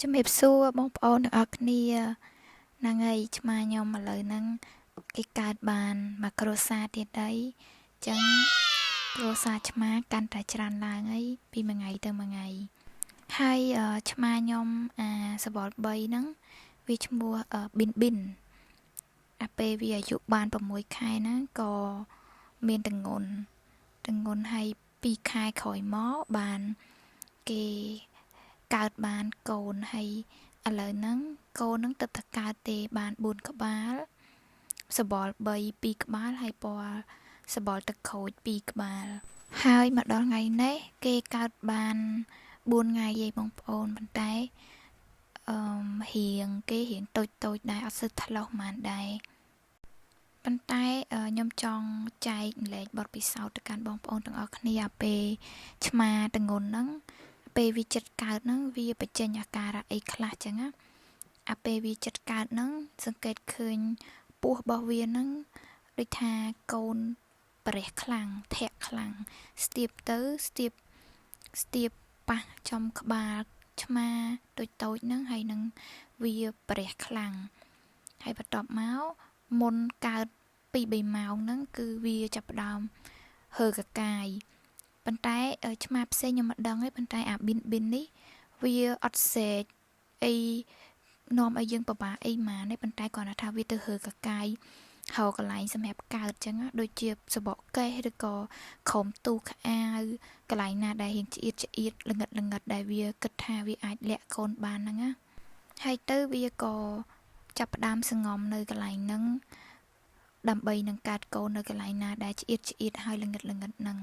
ជំរាបសួរបងប្អូនទាំងអស់គ្នាហ្នឹងហើយឆ្មាខ្ញុំឥឡូវហ្នឹងគេកើតបានមកគ្រួសារទៀតហើយអញ្ចឹងគ្រួសារឆ្មាកាន់តែច្រើនឡើងហើយពីមួយថ្ងៃទៅមួយថ្ងៃហើយឆ្មាខ្ញុំសបល់3ហ្នឹងវាឈ្មោះប៊ីនប៊ីនអាពេលវាអាយុបាន6ខែហ្នឹងក៏មានទងន់ហើយ2ខែក្រោយមកបានគេកើតបានកូនហើយឥឡូវហ្នឹងកូនហ្នឹងទៅតែកើតទេបាន4ក្បាលសបល់3 2ក្បាលហើយពណ៌សបល់ទឹកក្រូច2ក្បាលហើយមកដល់ថ្ងៃនេះគេកើតបាន4ថ្ងៃឯងបងប្អូនប៉ុន្តែគេរៀងតូចដែរអត់សូវថ្លោះហ្មងដែរប៉ុន្តែខ្ញុំចង់ចែកម្លែកបទពិសោធន៍ទៅកាន់បងប្អូនទាំងអស់គ្នាអាពេលឆ្មាទងន់ហ្នឹងពេលវាចិត្តកើតហ្នឹងវាបញ្ចេញអាការៈអីខ្លះចឹងណាអាពេលវាចិត្តកើតហ្នឹងសង្កេតឃើញពោះរបស់វាហ្នឹងដូចថាកូនប្រះខ្លាំងធាក់ខ្លាំងស្ទាបទៅស្ទាបប៉ះចំក្បាលឆ្មាតូចហ្នឹងហើយនឹងវាប្រះខ្លាំងហើយបន្ទាប់មកមុនកើត2-3ម៉ោងហ្នឹងគឺវាចាប់ផ្ដើមហើរកកាយប៉ុន្តែឆ្មាផ្សេងខ្ញុំមិនដឹងទេប៉ុន្តែអាប៊ីននេះវាអត់សេកអីនាំឲ្យយើងពិបាកអីម៉ានទេប៉ុន្តែគាត់ថាវាទៅហើរកកាយហៅកន្លែងសម្រាប់កើតចឹងដូចជាសបកកេះឬក៏ក្រុមទូខអាវកន្លែងណាដែលរៀងឆ្អៀតល្ងិតដែលវាគិតថាវាអាចលាក់កូនបានហ្នឹងណាហើយទៅវាក៏ចាប់ផ្ដើមសងំនៅកន្លែងហ្នឹងដើម្បីនឹងកើតកូននៅកន្លែងណាដែលឆ្អៀតហើយល្ងិតហ្នឹង